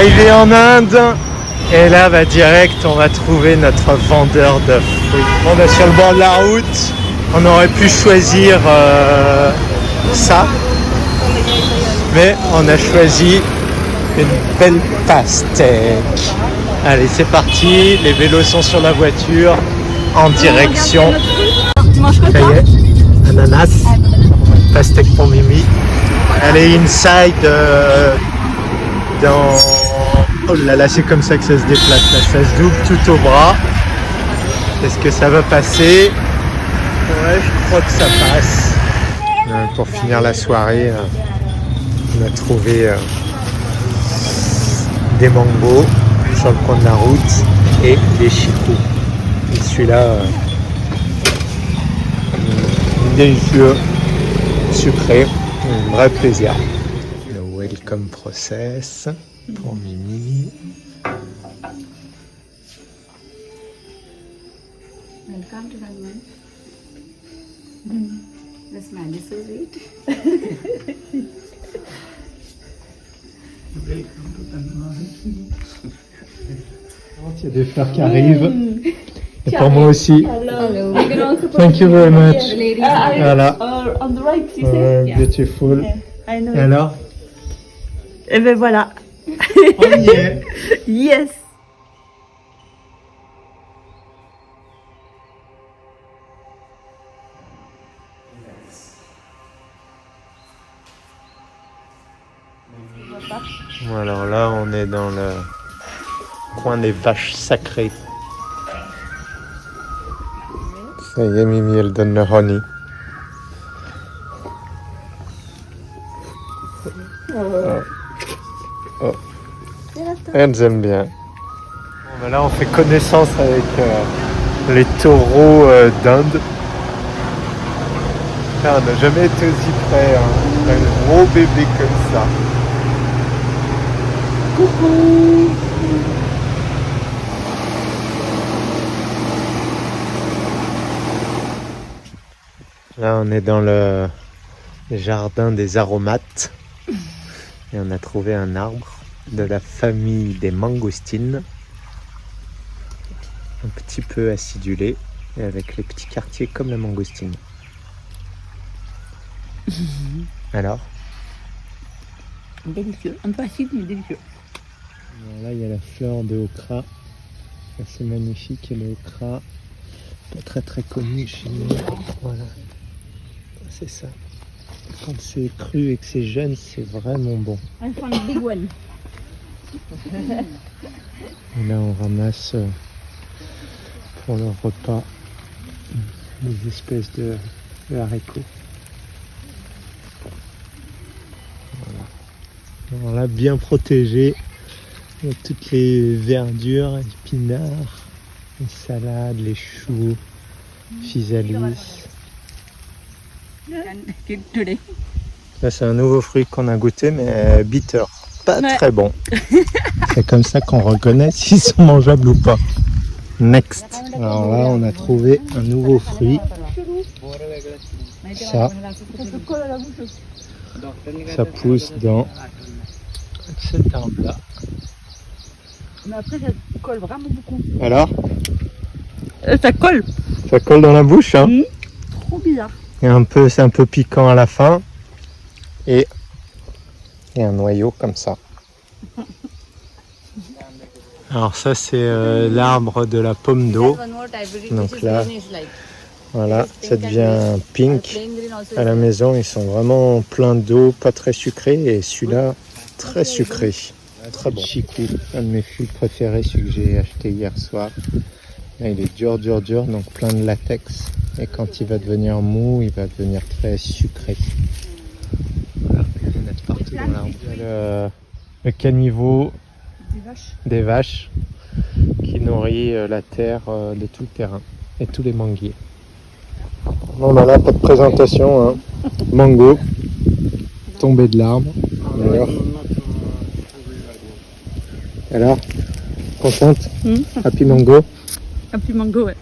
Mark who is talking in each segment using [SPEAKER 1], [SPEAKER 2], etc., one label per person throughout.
[SPEAKER 1] arrivé en Inde et là bah, direct on va trouver notre vendeur de fruits. Bon bah, sur le bord de la route on aurait pu choisir ça, mais on a choisi une belle pastèque. Allez c'est parti, les vélos sont sur la voiture en direction. Ça y est, ananas, pastèque pour Mimi. Elle est inside dans... Oh là là, c'est comme ça que ça se déplace là, ça se double tout au bras. Est-ce que ça va passer? Ouais, je crois que ça passe. Pour finir la soirée, on a trouvé des mangos sur le coin de la route et des chicous. Et celui-là, délicieux, sucré, un vrai plaisir. Le welcome process pour Mimi.
[SPEAKER 2] Welcome to Husband. The smile is so sweet.
[SPEAKER 1] Il y a des fleurs qui arrivent. Et pour moi aussi.
[SPEAKER 2] Hello.
[SPEAKER 1] Thank you very much. Voilà.
[SPEAKER 3] On the right, you say?
[SPEAKER 1] Beautiful.
[SPEAKER 3] I know.
[SPEAKER 1] Et alors?
[SPEAKER 3] Et ben voilà.
[SPEAKER 1] On y est.
[SPEAKER 3] Yes.
[SPEAKER 1] Bon, alors là, on est dans le coin des vaches sacrées. Ça y est, Mimi, elle donne le honey. Oh. Elles aiment bien. Bon, ben là, on fait connaissance avec les taureaux d'Inde. Ah, on n'a jamais été aussi près, hein. Un gros bébé comme ça. Coucou. Là, on est dans le jardin des aromates et on a trouvé un arbre de la famille des mangoustines, un petit peu acidulé et avec les petits quartiers comme la mangoustine. Alors?
[SPEAKER 3] Délicieux. Un peu acide, mais délicieux.
[SPEAKER 1] Alors là, il y a la fleur de okra. C'est magnifique. Et le okra, pas très très connu chez nous. Voilà. C'est ça. Quand c'est cru et que c'est jeune, c'est vraiment bon.
[SPEAKER 3] I found a big one.
[SPEAKER 1] Et là, on ramasse pour leur repas des espèces de haricots. Voilà. Alors là, bien protégé. Toutes les verdures, épinards, les salades, les choux, physalis.
[SPEAKER 3] Today.
[SPEAKER 1] Là, c'est un nouveau fruit qu'on a goûté, mais bitter. Pas très bon. C'est comme ça qu'on reconnaît s'ils sont mangeables ou pas. Next. Alors là, on a trouvé un nouveau fruit. Ça pousse dans cet arbre-là.
[SPEAKER 3] Mais après, ça colle vraiment beaucoup.
[SPEAKER 1] Alors?
[SPEAKER 3] Ça colle.
[SPEAKER 1] Ça colle dans la bouche, hein?
[SPEAKER 3] Trop bizarre.
[SPEAKER 1] Et c'est un peu piquant à la fin. Et un noyau comme ça. Alors ça, c'est l'arbre de la pomme d'eau. Donc là, voilà, ça devient pink. À la maison, ils sont vraiment pleins d'eau, pas très sucrés. Et celui-là, très sucré. Très bon. Chicou, un de mes fruits préférés, celui que j'ai acheté hier soir. Là, il est dur, donc plein de latex. Et quand il va devenir mou, il va devenir très sucré. Voilà, il y en a partout dans l'arbre. Il y a le caniveau des vaches qui nourrit la terre de tout le terrain et tous les manguiers. Bon, bah là, pas de présentation. Hein. Mango, tombé de l'arbre. Alors, contente? Happy mango?
[SPEAKER 3] Happy mango, ouais.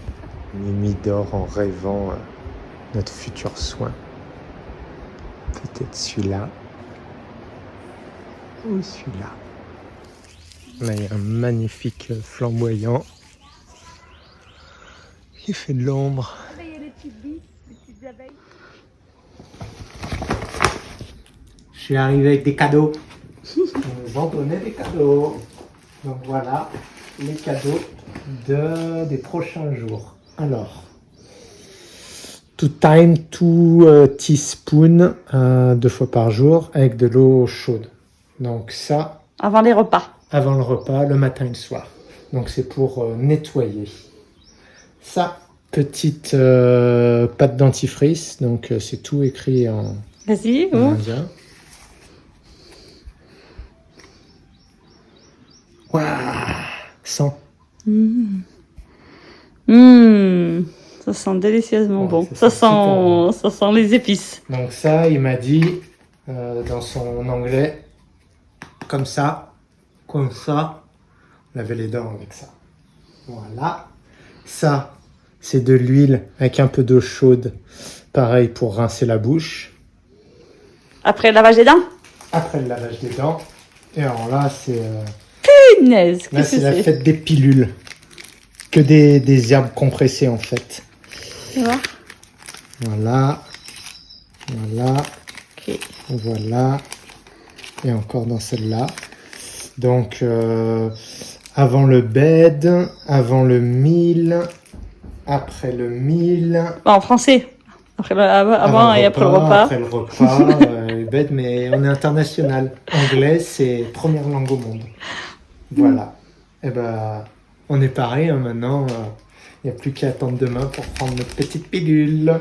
[SPEAKER 1] Mimi dort en rêvant notre futur soin. Peut-être celui-là ou celui-là. On a un magnifique flamboyant qui fait de l'ombre.
[SPEAKER 3] Il y a les petites billes, les petites abeilles.
[SPEAKER 1] Je suis arrivé avec des cadeaux. Ils nous ont donné des cadeaux. Donc voilà les cadeaux des prochains jours. Alors, 2 times 2 teaspoons 2 fois par jour avec de l'eau chaude. Donc ça,
[SPEAKER 3] Avant les repas.
[SPEAKER 1] avant le repas, le matin et le soir. Donc c'est pour nettoyer. Ça, petite pâte dentifrice. Donc c'est tout écrit en
[SPEAKER 3] Vas-y,
[SPEAKER 1] indien. Waouh, 100.
[SPEAKER 3] Ça sent délicieusement
[SPEAKER 1] Ouais,
[SPEAKER 3] bon.
[SPEAKER 1] ça
[SPEAKER 3] Ça
[SPEAKER 1] sent
[SPEAKER 3] sent les épices.
[SPEAKER 1] Donc ça, il m'a dit dans son anglais, comme ça, laver les dents avec ça. Voilà. Ça, c'est de l'huile avec un peu d'eau chaude, pareil pour rincer la bouche.
[SPEAKER 3] Après le lavage des dents.
[SPEAKER 1] Après le lavage des dents. Et alors là, c'est
[SPEAKER 3] Punaise,
[SPEAKER 1] là,
[SPEAKER 3] qu'est-ce
[SPEAKER 1] c'est
[SPEAKER 3] que
[SPEAKER 1] la
[SPEAKER 3] c'est?
[SPEAKER 1] fête des pilules. Que des herbes compressées en fait.
[SPEAKER 3] Tu vois?
[SPEAKER 1] Voilà. Voilà.
[SPEAKER 3] Ok.
[SPEAKER 1] Voilà. Et encore dans celle-là. Donc, avant le bed, avant le meal, après le meal.
[SPEAKER 3] Bon, en français. Avant et après le repas.
[SPEAKER 1] Après le repas, le bed, mais on est international. Anglais, c'est première langue au monde. Voilà. Et ben, on est pareil, hein, maintenant. Il n'y a plus qu'à attendre demain pour prendre notre petite pilule.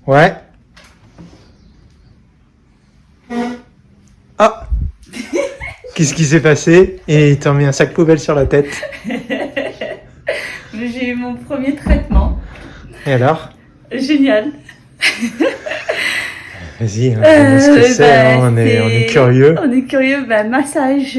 [SPEAKER 1] Ouais. Ah. Qu'est-ce qui s'est passé? Et il t'a mis un sac poubelle sur la tête.
[SPEAKER 3] J'ai eu mon premier traitement.
[SPEAKER 1] Et alors?
[SPEAKER 3] Génial.
[SPEAKER 1] Vas-y, dis-nous ce que c'est, hein, on est curieux.
[SPEAKER 3] On est curieux. Massage,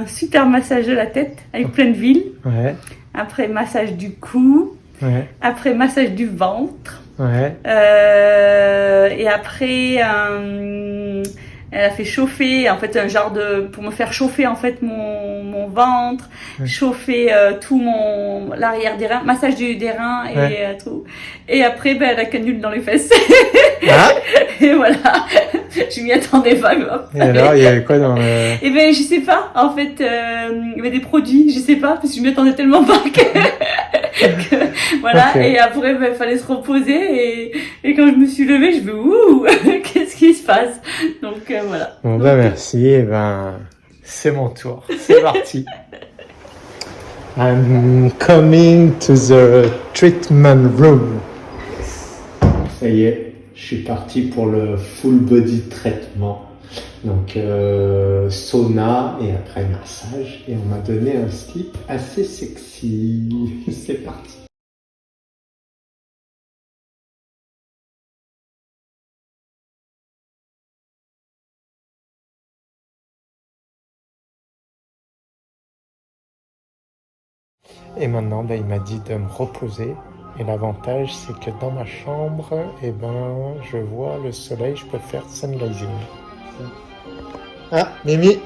[SPEAKER 3] super massage de la tête avec plein de huile.
[SPEAKER 1] Ouais,
[SPEAKER 3] Après, massage du cou.
[SPEAKER 1] ouais,
[SPEAKER 3] Après, massage du ventre.
[SPEAKER 1] ouais.
[SPEAKER 3] Et après, elle a fait chauffer, en fait, un genre pour me faire chauffer, en fait, mon ventre,
[SPEAKER 1] Ouais.
[SPEAKER 3] chauffer tout l'arrière des reins, massage des reins et
[SPEAKER 1] Ouais.
[SPEAKER 3] tout. Et après, elle a canule dans les fesses.
[SPEAKER 1] Ah,
[SPEAKER 3] Et voilà. Je m'y attendais pas, quoi.
[SPEAKER 1] et alors, il y avait quoi dans le...
[SPEAKER 3] Et je sais pas, en fait, il y avait des produits, je sais pas, parce que je m'y attendais tellement pas voilà.
[SPEAKER 1] Ok.
[SPEAKER 3] Et après, il fallait se reposer, et quand je me suis levée, je me ouh, qu'est-ce qui se passe? Donc, voilà.
[SPEAKER 1] Bon, bah merci, et ben, c'est mon tour, c'est parti. I'm coming to the treatment room. Ça y est, je suis parti pour le full body traitement. Donc sauna et après massage. Et on m'a donné un slip assez sexy. C'est parti. Et maintenant, il m'a dit de me reposer. Et l'avantage, c'est que dans ma chambre, je vois le soleil, je peux faire sunlising. Ah, Mimi!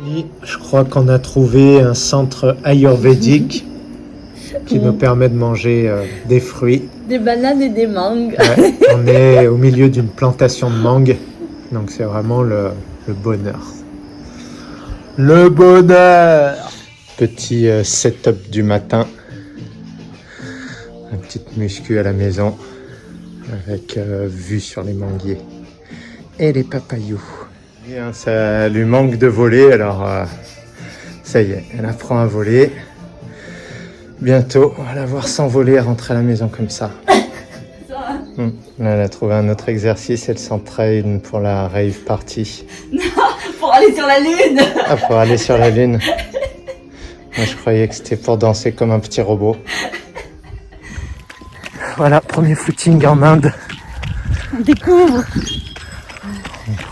[SPEAKER 1] Mimi, je crois qu'on a trouvé un centre ayurvédique qui nous permet de manger des fruits.
[SPEAKER 3] Des bananes et des mangues.
[SPEAKER 1] Ouais, on est au milieu d'une plantation de mangues, donc c'est vraiment le bonheur. Le bonheur! Petit setup du matin. Une petite muscu à la maison avec vue sur les manguiers et les papayous. Bien, ça lui manque de voler, alors ça y est, elle apprend à voler. Bientôt, on va la voir s'envoler et rentrer à la maison comme ça. Là, elle a trouvé un autre exercice, elle s'entraîne pour la rave party.
[SPEAKER 3] Pour aller sur la lune.
[SPEAKER 1] Ah, pour aller sur la lune. Moi, je croyais que c'était pour danser comme un petit robot. Voilà, premier footing en Inde.
[SPEAKER 3] On découvre.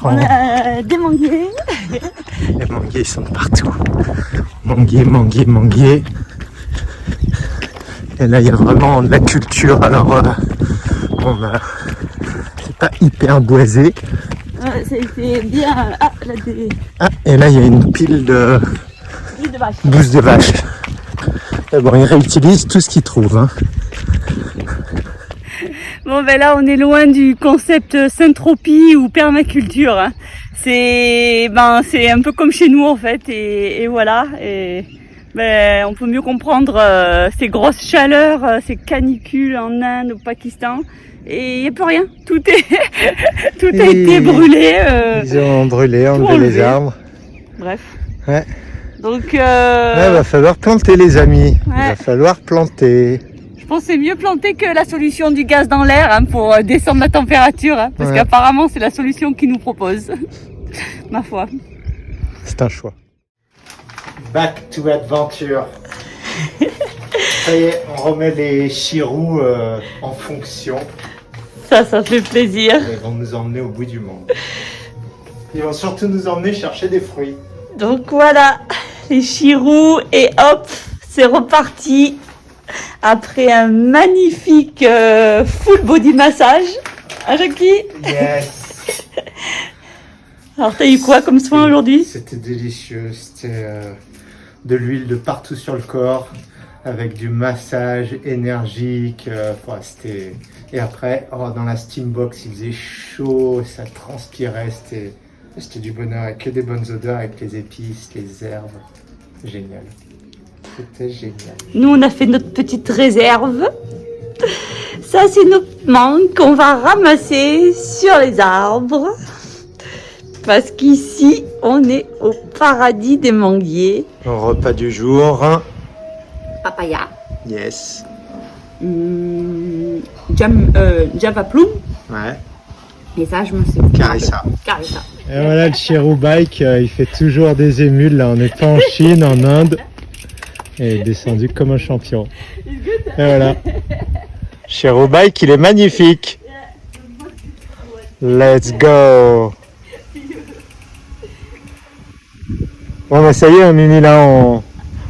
[SPEAKER 3] On a des manguiers.
[SPEAKER 1] Les manguiers, ils sont de partout. Manguiers, manguiers, manguiers. Et là, il y a vraiment de la culture. Alors, c'est pas hyper boisé,
[SPEAKER 3] C'était bien. Ah, là, des
[SPEAKER 1] Ah, et là il y a une pile de
[SPEAKER 3] boules de vache.
[SPEAKER 1] bousses de vache. Et bon, ils réutilisent tout ce qu'ils trouvent. Hein.
[SPEAKER 3] Bon, ben là, on est loin du concept syntropie ou permaculture. Hein. C'est un peu comme chez nous en fait, et voilà. Et ben, on peut mieux comprendre ces grosses chaleurs, ces canicules en Inde, au Pakistan. Et il n'y a plus rien. Tout a été brûlé.
[SPEAKER 1] Ils ont brûlé, enlevé
[SPEAKER 3] enlevé.
[SPEAKER 1] les arbres.
[SPEAKER 3] Bref.
[SPEAKER 1] Ouais.
[SPEAKER 3] Donc,
[SPEAKER 1] Ouais, va falloir planter les amis.
[SPEAKER 3] Ouais.
[SPEAKER 1] Il va falloir planter.
[SPEAKER 3] je pense que c'est mieux planter que la solution du gaz dans l'air hein, pour descendre la température. Hein, parce
[SPEAKER 1] Ouais.
[SPEAKER 3] qu'apparemment, c'est la solution qu'ils nous proposent. Ma foi.
[SPEAKER 1] C'est un choix. Back to adventure. Ça y est, on remet les chirous en fonction.
[SPEAKER 3] Ça fait plaisir.
[SPEAKER 1] Ils vont nous emmener au bout du monde. Ils vont surtout nous emmener chercher des fruits.
[SPEAKER 3] Donc voilà, les chirous et hop, c'est reparti. Après un magnifique full body massage. Hein, Jackie?
[SPEAKER 1] Yes.
[SPEAKER 3] Alors t'as eu quoi comme soin aujourd'hui?
[SPEAKER 1] C'était délicieux. C'était de l'huile de partout sur le corps, avec du massage énergique. C'était... Et après, dans la steam box, il faisait chaud, ça transpirait. C'était du bonheur, avec que des bonnes odeurs, avec les épices, les herbes. Génial. C'était génial.
[SPEAKER 3] Nous on a fait notre petite réserve. Ça c'est notre mangue qu'on va ramasser sur les arbres. Parce qu'ici on est au paradis des manguiers.
[SPEAKER 1] Au repas du jour.
[SPEAKER 2] Papaya.
[SPEAKER 1] Yes.
[SPEAKER 3] Java plum.
[SPEAKER 1] Ouais.
[SPEAKER 2] Et ça, je me suis
[SPEAKER 1] Carissa.
[SPEAKER 2] Carissa.
[SPEAKER 1] Et voilà le Chirou Bike, il fait toujours des émules. Là, on n'est pas en Chine, en Inde. Et il est descendu comme un champion. Et voilà. Chirou Bike, il est magnifique. Let's go. Bon, bah ça y est, Mimi, là,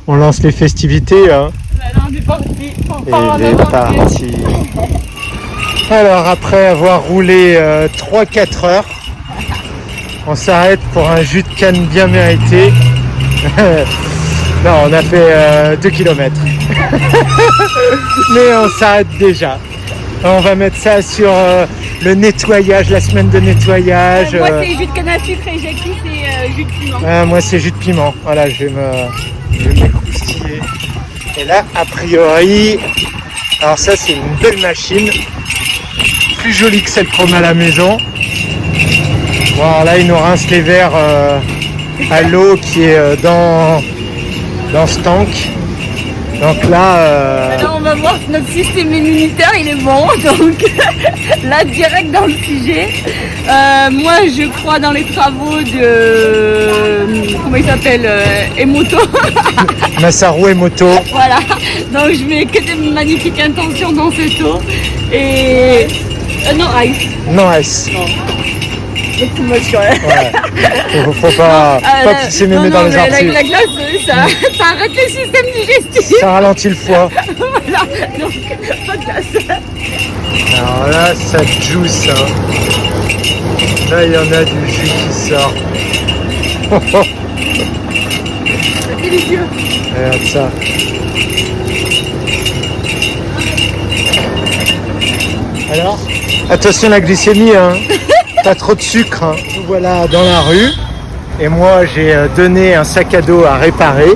[SPEAKER 1] on lance les festivités. Hein.
[SPEAKER 3] Là, on est parti. On
[SPEAKER 1] Et
[SPEAKER 3] part en
[SPEAKER 1] il est
[SPEAKER 3] aventure.
[SPEAKER 1] parti. Alors, après avoir roulé 3-4 heures, on s'arrête pour un jus de canne bien mérité. Non, on a fait 2 km. Mais on s'arrête déjà. On va mettre ça sur le nettoyage, la semaine de nettoyage.
[SPEAKER 3] Moi, c'est jus de canne à sucre et Jackie, c'est jus de piment.
[SPEAKER 1] Moi, c'est jus de piment. Voilà, je vais m'écroustiller. Et là, a priori, alors ça, c'est une belle machine. Plus jolie que celle qu'on a à la maison. Bon, alors là, il nous rince les verres à l'eau qui est dans ce tank. Donc là,
[SPEAKER 3] Là, on va voir si notre système immunitaire il est bon. Donc là, direct dans le sujet. Moi, je crois dans les travaux de comment il s'appelle, Emoto.
[SPEAKER 1] Masaru Emoto.
[SPEAKER 3] Voilà. Donc je mets que des magnifiques intentions dans cette eau. Et non ice.
[SPEAKER 1] Non, S.
[SPEAKER 3] C'est too much, ouais.
[SPEAKER 1] Ouais. Faut pas pousser mémé dans les articles.
[SPEAKER 3] La glace, ça arrête le système digestif.
[SPEAKER 1] Ça ralentit le foie.
[SPEAKER 3] Voilà. Donc pas de glace.
[SPEAKER 1] Alors là, ça juice. Hein. Là, il y en a du jus qui sort.
[SPEAKER 3] C'est délicieux.
[SPEAKER 1] Regarde ça. Alors, attention la glycémie, hein. Pas trop de sucre. Hein. Voilà, dans la rue. Et moi, j'ai donné un sac à dos à réparer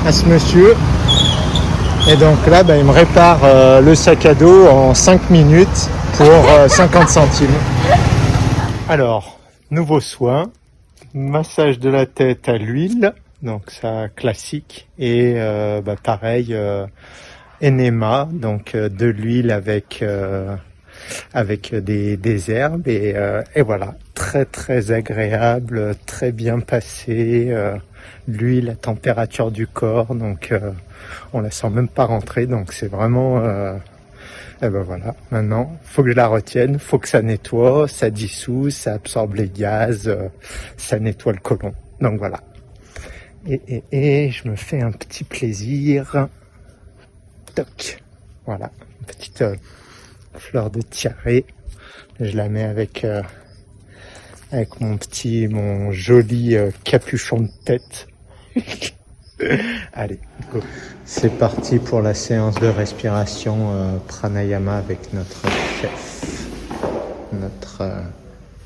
[SPEAKER 1] à ce monsieur. Et donc là, il me répare le sac à dos en 5 minutes pour 50 centimes. Alors, nouveau soin. Massage de la tête à l'huile. Donc ça, classique. Et pareil, enema. Donc de l'huile avec des herbes. Et voilà, très très agréable, très bien passé. L'huile à température du corps. Donc on la sent même pas rentrer. Donc c'est vraiment... Et ben voilà, maintenant, faut que je la retienne, faut que ça nettoie, ça dissout, ça absorbe les gaz, ça nettoie le côlon. Donc voilà. Et je me fais un petit plaisir. Toc. Voilà, une petite fleur de tiare. Je la mets avec avec mon joli capuchon de tête. Allez, go. C'est parti pour la séance de respiration pranayama avec notre chef.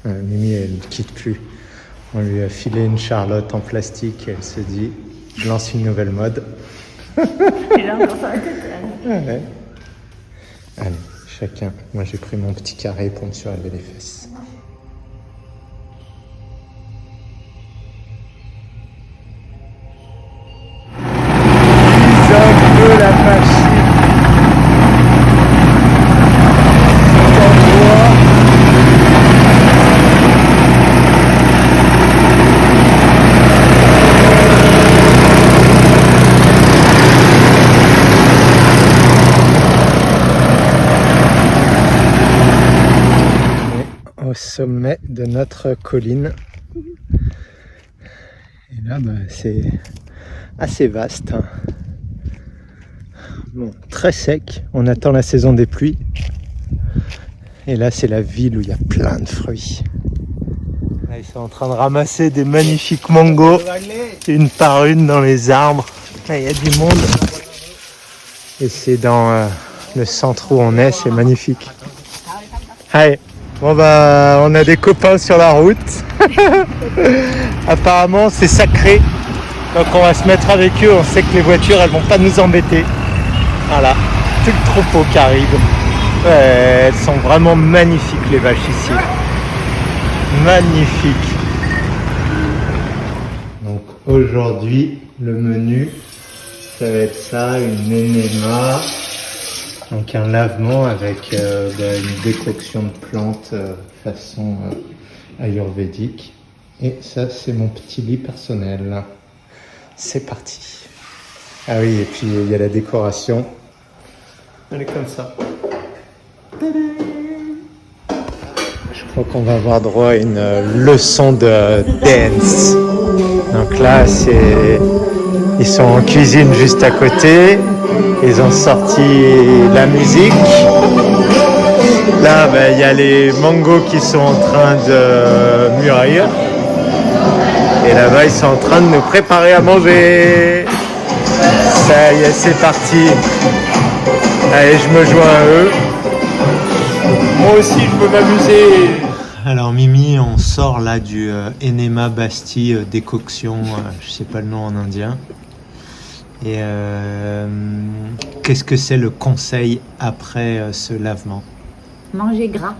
[SPEAKER 1] Mimi, elle ne quitte plus. On lui a filé une charlotte en plastique et elle se dit, je lance une nouvelle mode.
[SPEAKER 3] Et là, on va faire la tête.
[SPEAKER 1] Ouais. Allez, chacun. Moi, j'ai pris mon petit carré pour me surélever les fesses. Ils ont la machine. Au sommet de notre colline. Et là, c'est assez vaste. Bon, très sec. On attend la saison des pluies. Et là, c'est la ville où il y a plein de fruits. Là, ils sont en train de ramasser des magnifiques mangos, une par une dans les arbres. Là, il y a du monde. Et c'est dans le centre où on est, c'est magnifique. Allez. Bon on a des copains sur la route. Apparemment c'est sacré. Donc on va se mettre avec eux. On sait que les voitures elles vont pas nous embêter. Voilà, tout le troupeau qui arrive. Ouais, elles sont vraiment magnifiques les vaches ici. Magnifiques. Donc aujourd'hui le menu ça va être ça, une enema. Donc un lavement avec une décoction de plantes façon ayurvédique. Et ça c'est mon petit lit personnel. C'est parti. Ah oui, et puis il y a la décoration. Elle est comme ça. Je crois qu'on va avoir droit à une leçon de dance. Donc là ils sont en cuisine juste à côté. Ils ont sorti la musique. Là, il y a les mangos qui sont en train de mûrir. Et là-bas, ils sont en train de nous préparer à manger. Ça y est, c'est parti. Allez, je me joins à eux. Moi aussi, je peux m'amuser. Alors Mimi, on sort là du Enema Basti décoction, je sais pas le nom en indien. Et qu'est-ce que c'est le conseil après ce lavement?
[SPEAKER 2] Manger gras.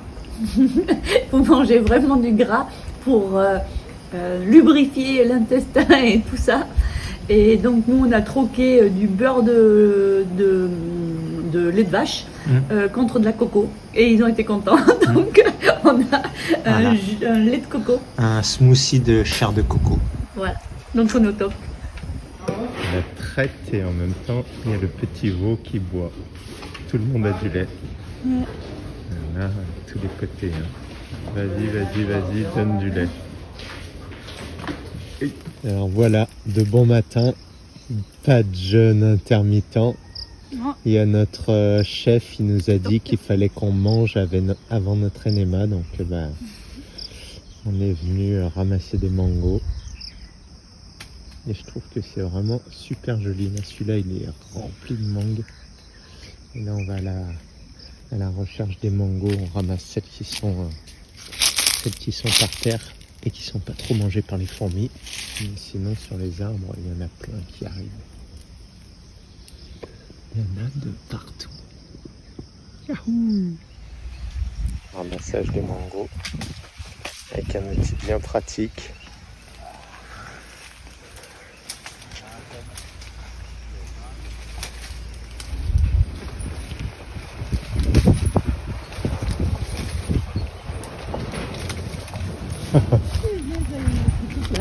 [SPEAKER 2] Vous mangez vraiment du gras pour lubrifier l'intestin et tout ça. Et donc nous on a troqué du beurre de lait de vache contre de la coco. Et ils ont été contents. Donc on a un lait de coco.
[SPEAKER 1] Un smoothie de chair de coco.
[SPEAKER 2] Voilà, donc on est au top.
[SPEAKER 1] La traite et en même temps il y a le petit veau qui boit. Tout le monde a du lait. Là, tous les côtés. Hein. Vas-y, donne du lait. Alors voilà, de bon matin, pas de jeûne intermittent. Il y a notre chef, il nous a dit qu'il fallait qu'on mange avant notre enema, donc on est venu ramasser des mangos. Et je trouve que c'est vraiment super joli. Là, celui-là, il est rempli de mangues. Et là, on va à la recherche des mangos. On ramasse celles qui sont par terre et qui sont pas trop mangées par les fourmis. Mais sinon, sur les arbres, il y en a plein qui arrivent. Il y en a de partout. Yahoo! Ramassage des mangos avec un outil bien pratique.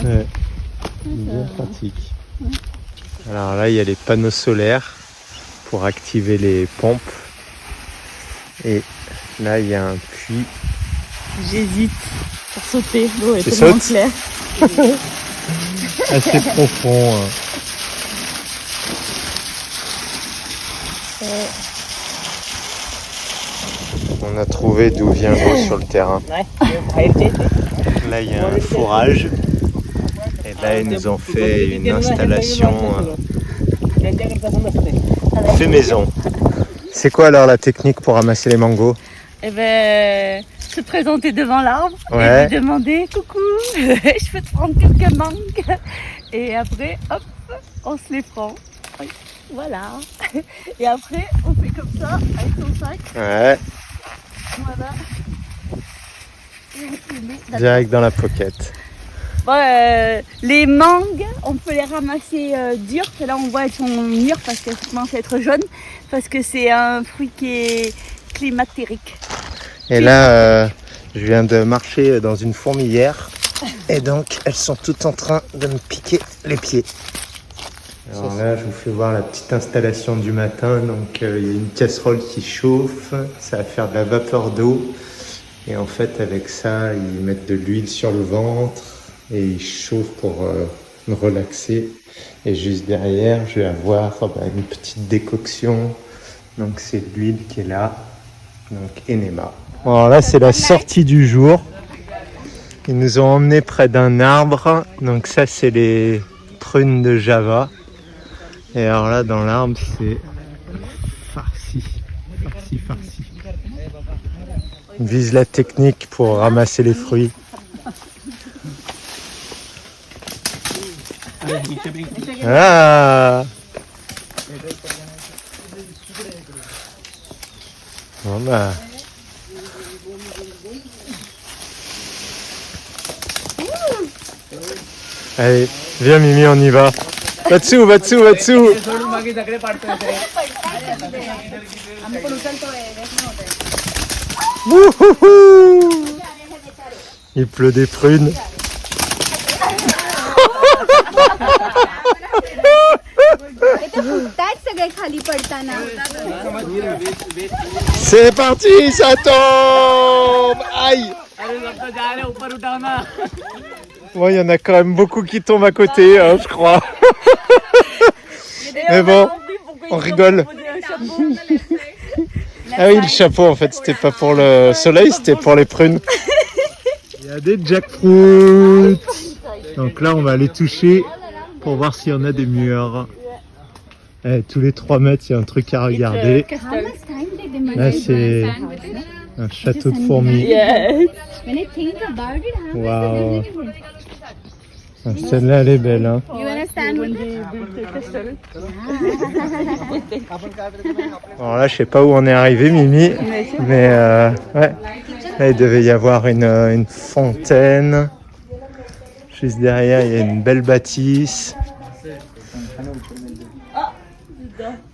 [SPEAKER 1] Ouais, bien pratique. Alors là, il y a les panneaux solaires pour activer les pompes. Et là, il y a un puits.
[SPEAKER 3] J'hésite pour sauter. L'eau est
[SPEAKER 1] Tu
[SPEAKER 3] tellement
[SPEAKER 1] sautes
[SPEAKER 3] claire.
[SPEAKER 1] Assez profond. Hein. On a trouvé d'où vient l'eau sur le terrain.
[SPEAKER 3] Ouais,
[SPEAKER 1] là, il y a un fourrage. Et là, ils nous ont fait une installation fait maison. C'est quoi alors la technique pour ramasser les mangos?
[SPEAKER 3] Eh ben, se présenter devant l'arbre
[SPEAKER 1] Ouais.
[SPEAKER 3] et lui demander coucou, je peux te prendre quelques mangues. Et après, hop, on se les prend. Oui, voilà. Et après, on fait comme ça avec son sac.
[SPEAKER 1] Ouais,
[SPEAKER 3] Voilà. Et on se met.
[SPEAKER 1] direct dans la pocket.
[SPEAKER 3] Bon, les mangues, on peut les ramasser dures. Là, on voit elles sont mûres parce qu'elles commencent à être jaunes. Parce que c'est un fruit qui est climatérique.
[SPEAKER 1] Et là, je viens de marcher dans une fourmilière. Et donc, elles sont toutes en train de me piquer les pieds. Alors là, je vous fais voir la petite installation du matin. Donc, il y a une casserole qui chauffe. Ça va faire de la vapeur d'eau. Et en fait, avec ça, ils mettent de l'huile sur le ventre. Et ils chauffent pour me relaxer. Et juste derrière, je vais avoir une petite décoction. Donc, c'est de l'huile qui est là. Donc, Enema. Alors là, c'est la sortie du jour. Ils nous ont emmenés près d'un arbre. Donc ça, c'est les prunes de Java. Et alors là, dans l'arbre, c'est farci. On vise la technique pour ramasser les fruits. Ah! Bon bah... Allez, viens Mimi, on y va. Va dessous. Wouhouhou! Il pleut des prunes. C'est parti, ça tombe! Aïe! Bon, il y en a quand même beaucoup qui tombent à côté, hein, je crois. Mais bon, on rigole. Ah oui, le chapeau, en fait, c'était pas pour le soleil, c'était pour les prunes. Il y a des jackfruits. Donc là, on va les toucher pour voir s'il y en a des mûres. Eh, tous les 3 mètres, il y a un truc à regarder. Là, c'est un château de fourmis. Waouh! Celle-là, elle est belle. Hein. Alors là, je sais pas où on est arrivé, Mimi, mais ouais. Là, il devait y avoir une fontaine. Juste derrière, il y a une belle bâtisse.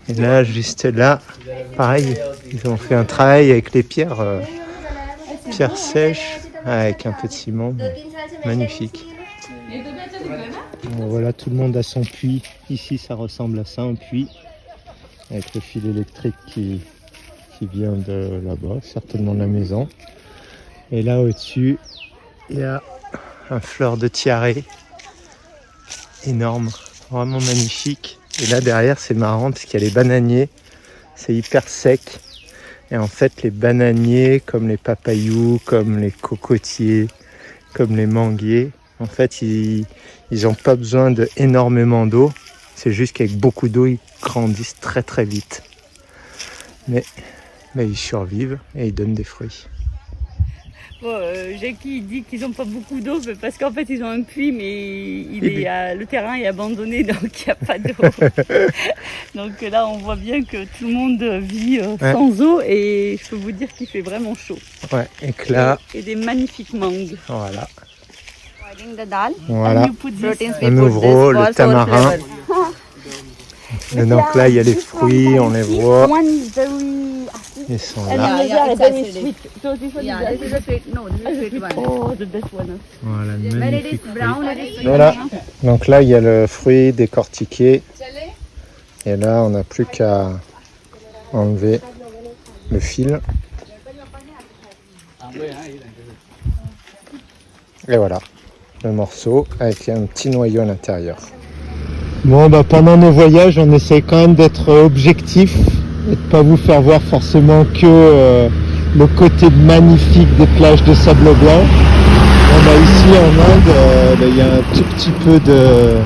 [SPEAKER 1] Et là, juste là, pareil, ils ont fait un travail avec les pierres sèches, avec un peu de ciment. Magnifique. Bon, voilà, tout le monde a son puits. Ici, ça ressemble à ça, un puits, avec le fil électrique qui vient de là-bas, certainement de la maison. Et là, au-dessus, il y a un fleur de tiare énorme, vraiment magnifique. Et là, derrière, c'est marrant parce qu'il y a les bananiers. C'est hyper sec. Et en fait, les bananiers, comme les papayous, comme les cocotiers, comme les manguiers, en fait, ils n'ont pas besoin d'énormément d'eau. C'est juste qu'avec beaucoup d'eau, ils grandissent très très vite. Mais ils survivent et ils donnent des fruits.
[SPEAKER 3] Bon, Jackie dit qu'ils n'ont pas beaucoup d'eau parce qu'en fait ils ont un puits mais le terrain est abandonné donc il n'y a pas d'eau. Donc là on voit bien que tout le monde vit sans eau et je peux vous dire qu'il fait vraiment chaud.
[SPEAKER 1] Ouais, et que là...
[SPEAKER 3] Et des magnifiques mangues.
[SPEAKER 1] Voilà.
[SPEAKER 3] Voilà.
[SPEAKER 1] On ouvre le tamarin. Et donc là il y a les fruits, on les voit. Ils sont là. Voilà, magnifique fruit. Voilà. Donc là, il y a le fruit décortiqué. Et là, on n'a plus qu'à enlever le fil. Et voilà, le morceau avec un petit noyau à l'intérieur. Bon, pendant nos voyages, on essaie quand même d'être objectif. Et de ne pas vous faire voir forcément que le côté magnifique des plages de sable blanc. On Là ici en Inde, il y a un tout petit peu de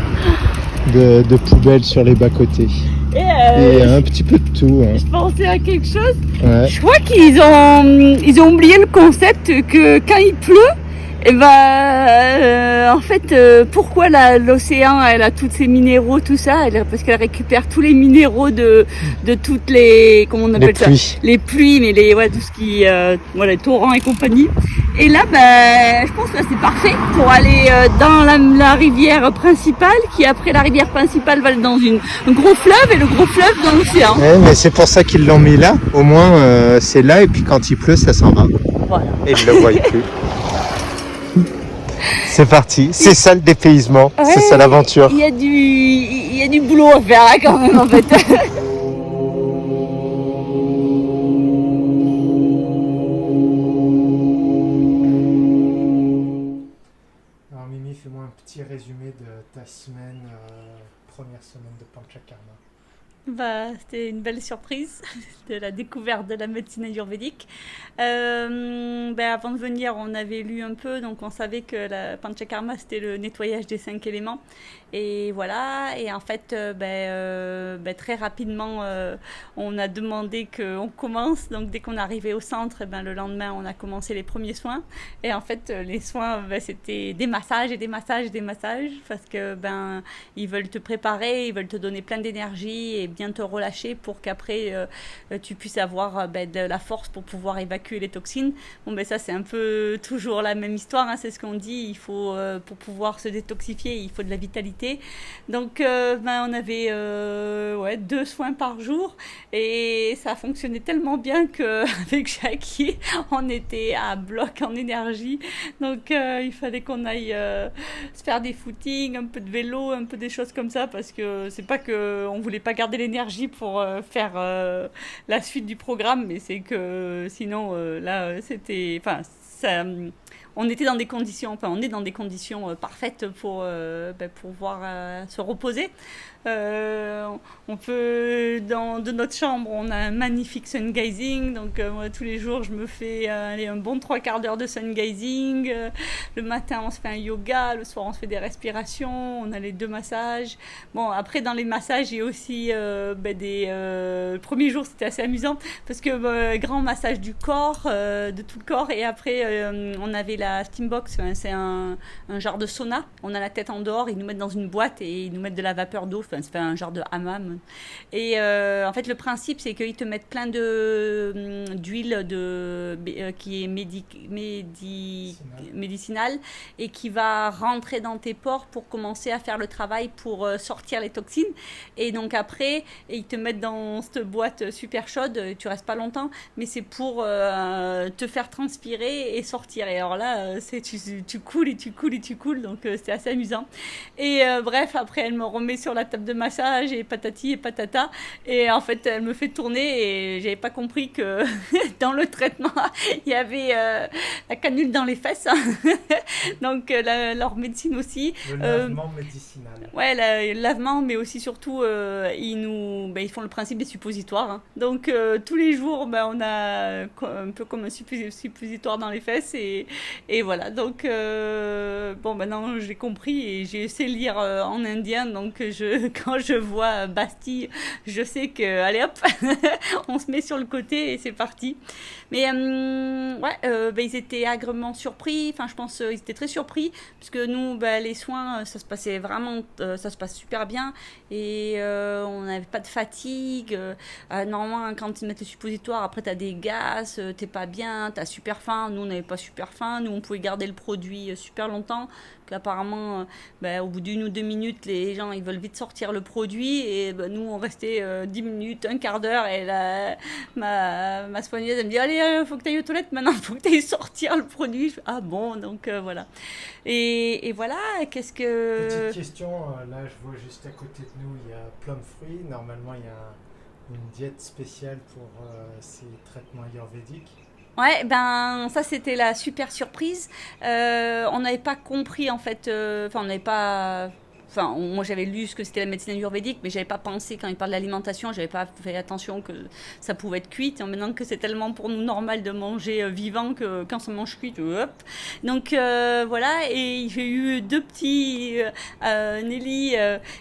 [SPEAKER 1] poubelles sur les bas-côtés. Et un petit peu de tout. Hein.
[SPEAKER 3] Je pensais à quelque chose.
[SPEAKER 1] Ouais.
[SPEAKER 3] Je crois qu'ils ont oublié le concept que quand il pleut, et en fait, pourquoi l'océan, elle a tous ces minéraux, tout ça, parce qu'elle récupère tous les minéraux de toutes les, comment on appelle ça, les pluies, mais tout ce qui, les torrents et compagnie. Et là, je pense que c'est parfait pour aller dans la rivière principale, qui après la rivière principale va dans un gros fleuve, et le gros fleuve dans l'océan.
[SPEAKER 1] Ouais, mais c'est pour ça qu'ils l'ont mis là. Au moins, c'est là, et puis quand il pleut, ça s'en va.
[SPEAKER 3] Voilà.
[SPEAKER 1] Et ils ne le voient plus. C'est parti, c'est ça le dépaysement, ouais, c'est ça l'aventure.
[SPEAKER 3] Il y a du boulot à faire hein, quand même en fait.
[SPEAKER 1] Alors Mimi, fais-moi un petit résumé de ta semaine, première semaine de Panchakarma.
[SPEAKER 3] C'était une belle surprise de la découverte de la médecine ayurvédique. Avant de venir, on avait lu un peu, donc on savait que la Panchakarma, c'était le nettoyage des 5 éléments. Et voilà, et en fait, très rapidement, on a demandé qu'on commence. Donc dès qu'on est arrivé au centre, le lendemain, on a commencé les premiers soins. Et en fait, les soins, c'était des massages et des massages et des massages, parce que ils veulent te préparer, ils veulent te donner plein d'énergie et bien te relâcher pour qu'après tu puisses avoir de la force pour pouvoir évacuer les toxines. Ça c'est un peu toujours la même histoire, hein, c'est ce qu'on dit, il faut pour pouvoir se détoxifier, il faut de la vitalité. Donc on avait 2 soins par jour et ça fonctionnait tellement bien qu'avec Jackie on était à bloc en énergie, donc il fallait qu'on aille se faire des footings, un peu de vélo, un peu des choses comme ça, parce que c'est pas qu'on voulait pas garder l'énergie pour faire la suite du programme, mais c'est que sinon c'était, on était dans des conditions, on est dans des conditions parfaites pour pouvoir se reposer. On peut, de notre chambre, on a un magnifique sun gazing, donc moi, tous les jours je me fais un bon 3/4 d'heure de sun gazing. Le matin on se fait un yoga, le soir on se fait des respirations, on a les 2 massages. Bon, après dans les massages il y a aussi le premier jour c'était assez amusant parce que grand massage du corps, de tout le corps, et après on avait la steambox, c'est un genre de sauna, on a la tête en dehors, ils nous mettent dans une boîte et ils nous mettent de la vapeur d'eau, c'est un genre de hammam. Et en fait le principe c'est qu'ils te mettent plein d'huile qui est médicinale et qui va rentrer dans tes pores pour commencer à faire le travail pour sortir les toxines. Et donc après ils te mettent dans cette boîte super chaude, tu restes pas longtemps, mais c'est pour te faire transpirer et sortir. Et alors là tu coules et tu coules et tu coules, donc c'est assez amusant. Et bref, après elle me remet sur la table de massage et patati et patata, et en fait elle me fait tourner et j'avais pas compris que dans le traitement il y avait la canule dans les fesses, hein. Donc leur médecine aussi,
[SPEAKER 1] le lavement médicinal,
[SPEAKER 3] le lavement, mais aussi surtout ils font le principe des suppositoires, hein. Donc tous les jours on a un peu comme un suppositoire dans les fesses, et voilà, donc maintenant j'ai compris et j'ai essayé de lire en indien, donc quand je vois Basti, je sais que allez hop on se met sur le côté et c'est parti. Mais ils étaient agréablement surpris, je pense ils étaient très surpris, puisque nous les soins ça se passait vraiment, ça se passe super bien, et on n'avait pas de fatigue. Normalement quand ils mettent le suppositoire, après t'as des gaz, t'es pas bien, t'as super faim. Nous on n'avait pas super faim, nous on pouvait garder le produit super longtemps, qu'apparemment au bout d'1 ou 2 minutes les gens ils veulent vite sortir le produit, et nous on restait 10 minutes, 1/4 d'heure, et là ma soigneuse elle me dit allez faut que tu ailles aux toilettes maintenant, faut que tu ailles sortir le produit. Je fais, ah bon, donc voilà, et voilà. Qu'est-ce que...
[SPEAKER 1] Petite question, là je vois juste à côté de nous il y a Plum Fruit, normalement il y a une diète spéciale pour ces traitements ayurvédiques.
[SPEAKER 3] Ouais, ça c'était la super surprise. On n'avait pas compris en fait, on n'avait pas enfin, moi j'avais lu ce que c'était la médecine ayurvédique, mais j'avais pas pensé quand il parle de l'alimentation, j'avais pas fait attention que ça pouvait être cuit. Et maintenant que c'est tellement pour nous normal de manger vivant que quand on mange cuit, hop. Donc voilà, et j'ai eu 2 petits. Nelly,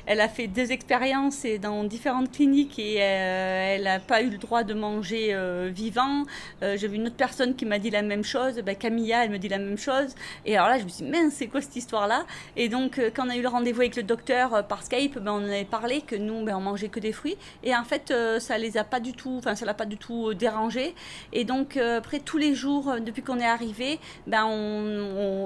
[SPEAKER 3] elle a fait 2 expériences et dans différentes cliniques et elle n'a pas eu le droit de manger vivant. J'ai vu une autre personne qui m'a dit la même chose. Ben, Camilla, elle me dit la même chose. Et alors là, je me suis dit, mince, c'est quoi cette histoire-là? Et donc, quand on a eu le rendez-vous avec le docteur par Skype, ben, on avait parlé que nous, ben, on mangeait que des fruits. Et en fait, ça les a pas du tout, enfin, ça l'a pas du tout dérangé. Et donc, après, tous les jours, depuis qu'on est arrivé, ben,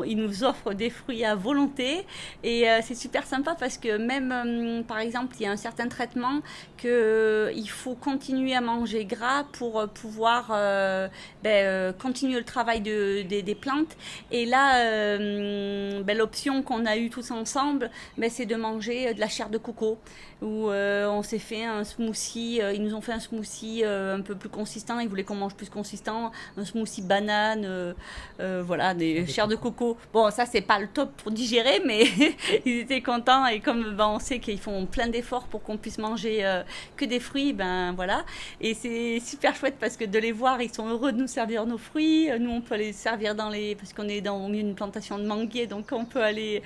[SPEAKER 3] ils nous offrent des fruits à volonté. Et c'est super sympa parce que même, par exemple, il y a un certain traitement qu'il faut continuer à manger gras pour pouvoir continuer le travail des plantes. Et là, l'option qu'on a eue tous ensemble, c'est de manger de la chair de coco. Où on s'est fait un smoothie, ils nous ont fait un smoothie un peu plus consistant, ils voulaient qu'on mange plus consistant, un smoothie banane, voilà, des chairs de coco. Bon, ça c'est pas le top pour digérer, mais ils étaient contents et comme on sait qu'ils font plein d'efforts pour qu'on puisse manger que des fruits, ben voilà. Et c'est super chouette parce que de les voir, ils sont heureux de nous servir nos fruits. Nous, on peut les servir parce qu'on est au milieu d'une plantation de manguiers, donc on peut aller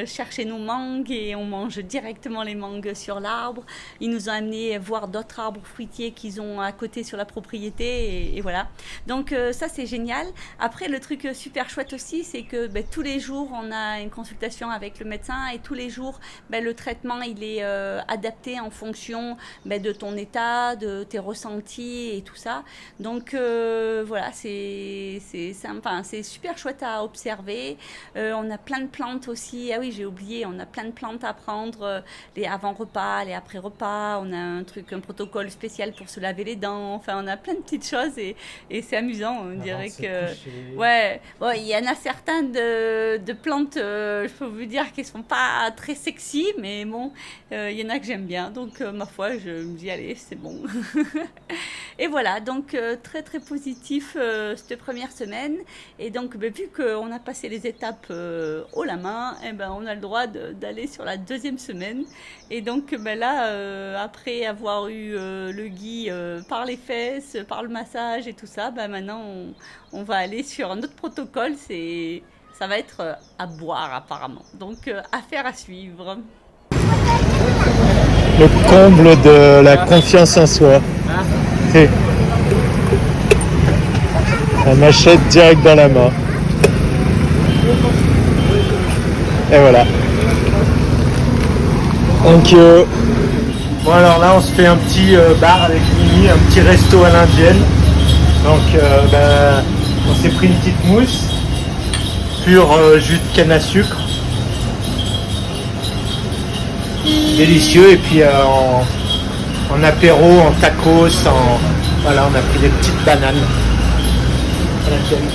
[SPEAKER 3] chercher nos mangues et on mange directement les mangues sur l'arbre. Ils nous ont amené voir d'autres arbres fruitiers qu'ils ont à côté sur la propriété et voilà. Donc ça c'est génial. Après le truc super chouette aussi, c'est que tous les jours on a une consultation avec le médecin et tous les jours le traitement il est adapté en fonction de ton état, de tes ressentis et tout ça. Donc voilà, c'est sympa, c'est super chouette à observer. On a plein de plantes aussi. Ah oui, j'ai oublié, on a plein de plantes à prendre les avant-repas, les après-repas. On a un protocole spécial pour se laver les dents. Enfin, on a plein de petites choses et c'est amusant. On dirait que ouais, bon, il y en a certains de plantes, je peux vous dire qu'elles sont pas très sexy, mais bon, il y en a que j'aime bien. Donc ma foi, je me dis allez, c'est bon. Et voilà, donc très très positif cette première semaine. Et donc vu qu'on a passé les étapes haut la main, on a le droit d'aller sur la 2e semaine. Et donc là, après avoir eu le gui par les fesses, par le massage et tout ça, maintenant on va aller sur un autre protocole. Ça va être à boire apparemment. Donc affaire à suivre.
[SPEAKER 1] Le comble de la confiance en soi. La machette direct dans la main. Et voilà. Thank you. Bon alors là on se fait un petit bar avec Mimi, un petit resto à l'indienne. Donc on s'est pris une petite mousse, pur jus de canne à sucre. Délicieux et puis en apéro, en tacos, voilà on a pris des petites bananes. À la tienne.